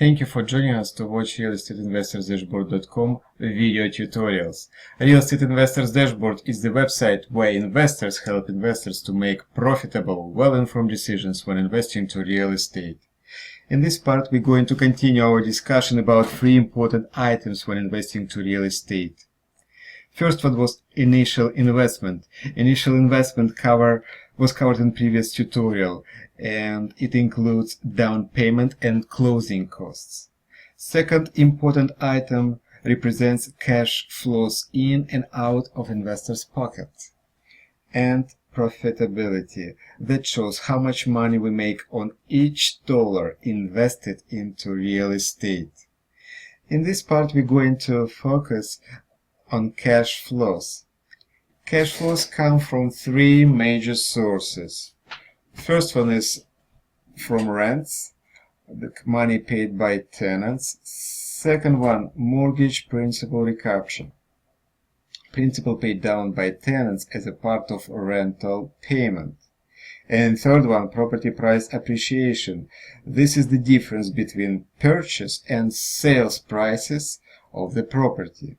Thank you for joining us to watch RealEstateInvestorsDashboard.com video tutorials. Real Estate Investors Dashboard is the website where investors help investors to make profitable, well-informed decisions when investing to real estate. In this part, we're going to continue our discussion about three important items when investing to real estate. First one was initial investment. Initial investment was covered in previous tutorial, and it includes down payment and closing costs. Second important item represents cash flows in and out of investors' pockets. And profitability, that shows how much money we make on each dollar invested into real estate. In this part, we're going to focus on cash flows. Cash flows come from three major sources. First one is from rents, the money paid by tenants. Second one, mortgage principal recapture, principal paid down by tenants as a part of rental payment. And third one, property price appreciation. This is the difference between purchase and sales prices of the property.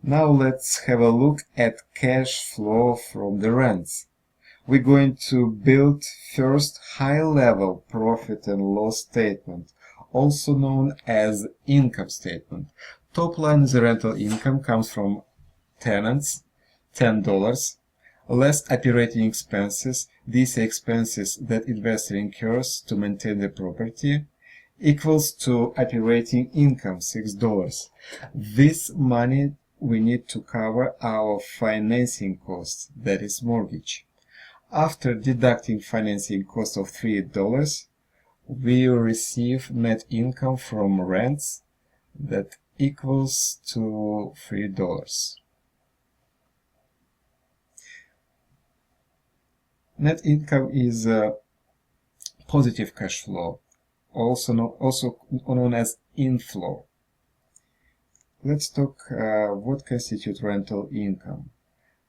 Now let's have a look at cash flow from the rents. We're going to build first high-level profit and loss statement, also known as income statement. Top line is the rental income, comes from tenants, $10, less operating expenses. These are expenses that investor incurs to maintain the property, equals to operating income, $6. This money we need to cover our financing costs, that is mortgage. After deducting financing cost of $3, we will receive net income from rents that equals to $3. Net income is a positive cash flow, also known as inflow. Let's talk what constitutes rental income.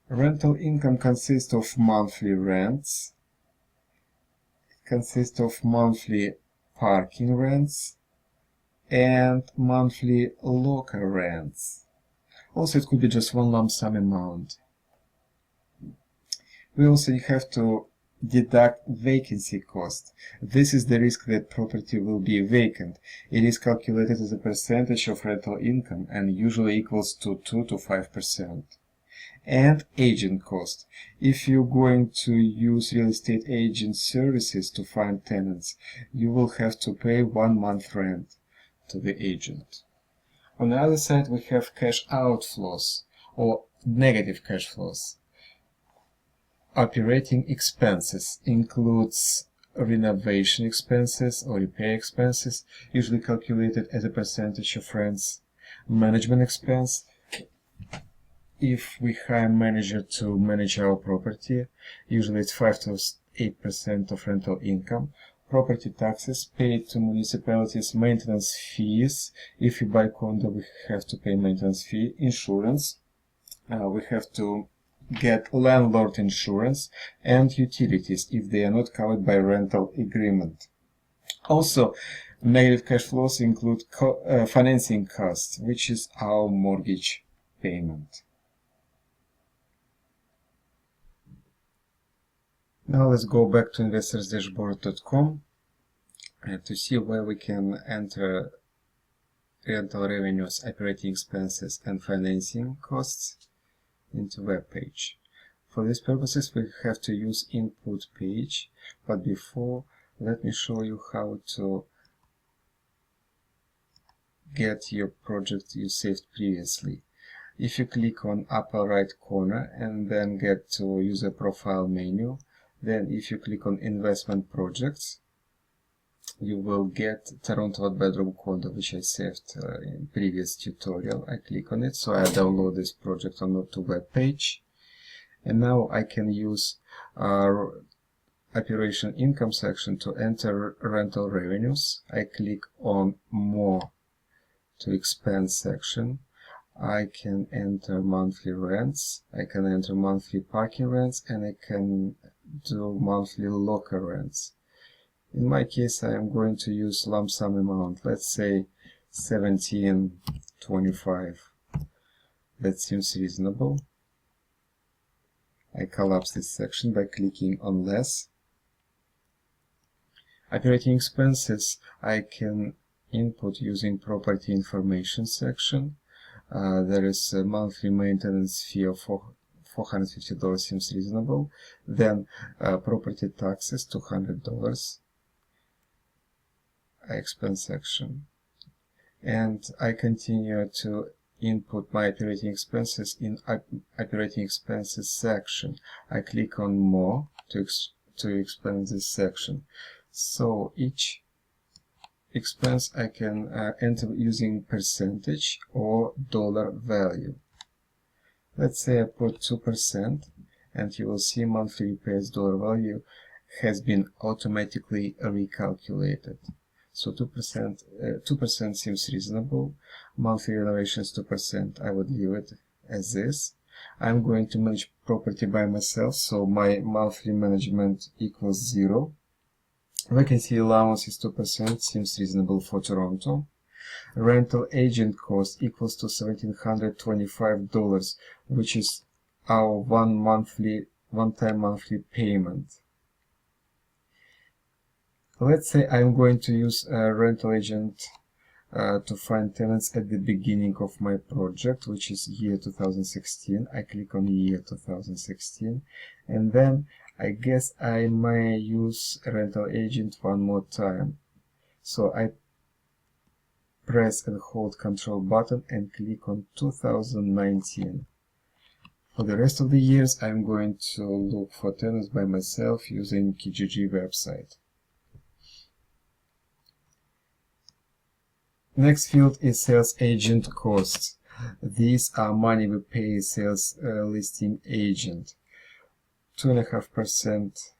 Rental income consists of monthly rents, consists of monthly parking rents, and monthly locker rents. Also, it could be just one lump sum amount. We also have to deduct vacancy cost. This is the risk that property will be vacant. It is calculated as a percentage of rental income and usually equals to 2 to 5%. And agent cost. If you're going to use real estate agent services to find tenants, you will have to pay 1 month rent to the agent. On the other side, we have cash outflows or negative cash flows. Operating expenses includes renovation expenses or repair expenses, usually calculated as a percentage of rents. Management expense, if we hire a manager to manage our property, usually it's 5 to 8% of rental income. Property taxes paid to municipalities, maintenance fees. If you buy condo, we have to pay maintenance fee. Insurance, we have to get landlord insurance, and utilities if they are not covered by rental agreement. Also, negative cash flows include financing costs, which is our mortgage payment. Now let's go back to InvestorsDashboard.com to see where we can enter rental revenues, operating expenses, and financing costs into web page. For these purposes, we have to use input page, but before, let me show you how to get your project you saved previously. If you click on upper right corner and then get to user profile menu, then if you click on investment projects, you will get Toronto bedroom condo, which I saved in previous tutorial. I click on it, so I download this project onto web page, and now I can use our operation income section to enter rental revenues. I click on more to expense section. I can enter monthly rents, I can enter monthly parking rents, and I can do monthly locker rents. In my case, I am going to use lump sum amount, let's say 1725. That seems reasonable. I collapse this section by clicking on less. Operating expenses I can input using property information section. There is a monthly maintenance fee of $450 seems reasonable. Then property taxes, $200. Expense section. And I continue to input my operating expenses in operating expenses section. I click on more to expand this section. So each expense I can enter using percentage or dollar value. Let's say I put 2%, and you will see monthly repairs dollar value has been automatically recalculated. So 2% seems reasonable. Monthly renovations 2%, I would leave it as is. I'm going to manage property by myself, so my monthly management equals 0. Vacancy allowance is 2%, seems reasonable for Toronto. Rental agent cost equals to $1,725, which is our one-time monthly payment. Let's say I'm going to use a rental agent to find tenants at the beginning of my project, which is year 2016. I click on year 2016, and then I guess I may use a rental agent one more time. So I press and hold Control button and click on 2019. For the rest of the years, I'm going to look for tenants by myself using Kijiji website. Next field is sales agent costs. These are money we pay sales listing agent. 2.5%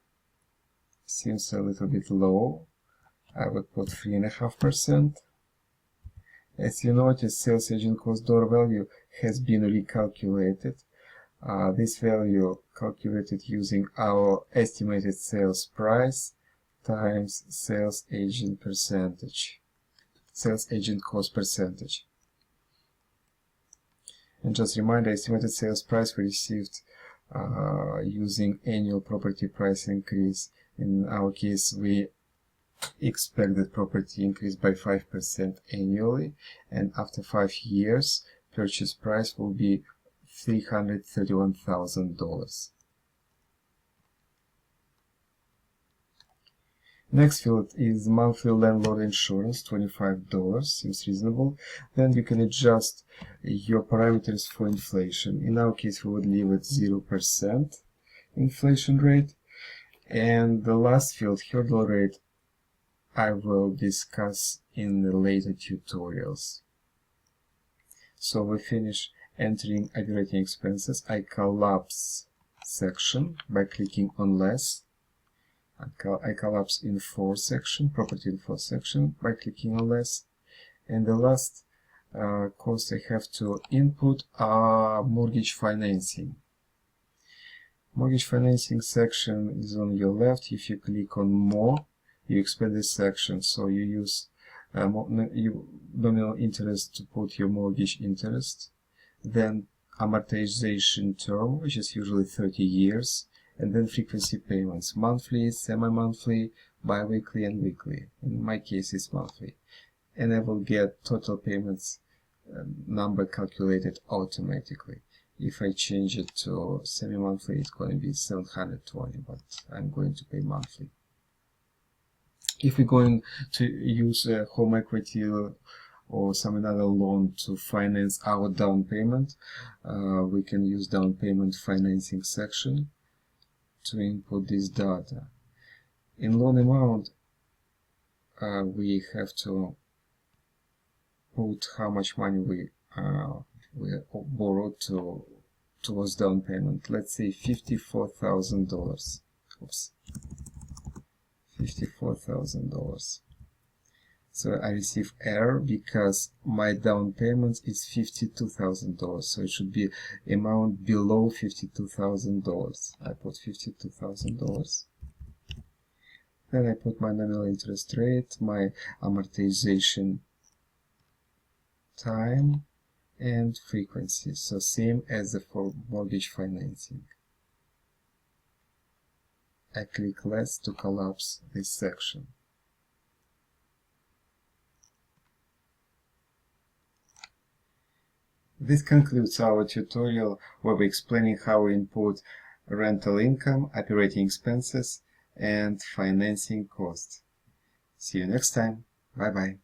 seems a little bit low. I would put 3.5%. As you notice, sales agent cost dollar value has been recalculated. This value calculated using our estimated sales price times sales agent percentage. Sales agent cost percentage. And just a reminder, estimated sales price we received using annual property price increase. In our case, we expect that property increase by 5% annually, and after 5 years, purchase price will be $331,000. Next field is monthly landlord insurance, $25, seems reasonable. Then you can adjust your parameters for inflation. In our case, we would leave it 0% inflation rate. And the last field, hurdle rate, I will discuss in the later tutorials. So we finish entering operating expenses. I collapse section by clicking on less. I collapse info section, property info section by clicking on less. And the last cost I have to input are mortgage financing. Mortgage financing section is on your left. If you click on more, you expand this section. So you use nominal interest to put your mortgage interest. Then amortization term, which is usually 30 years. And then frequency payments, monthly, semi-monthly, bi-weekly, and weekly. In my case, it's monthly. And I will get total payments number calculated automatically. If I change it to semi-monthly, it's going to be 720, but I'm going to pay monthly. If we're going to use a home equity or some another loan to finance our down payment, we can use down payment financing section to input this data. In loan amount, we have to put how much money we borrowed towards down payment. Let's say $54,000. Oops, $54,000. So I receive error because my down payment is $52,000. So it should be amount below $52,000. I put $52,000. Then I put my nominal interest rate, my amortization time, and frequency, so same as for mortgage financing. I click Less to collapse this section. This concludes our tutorial where we're explaining how we input rental income, operating expenses, and financing costs. See you next time. Bye bye.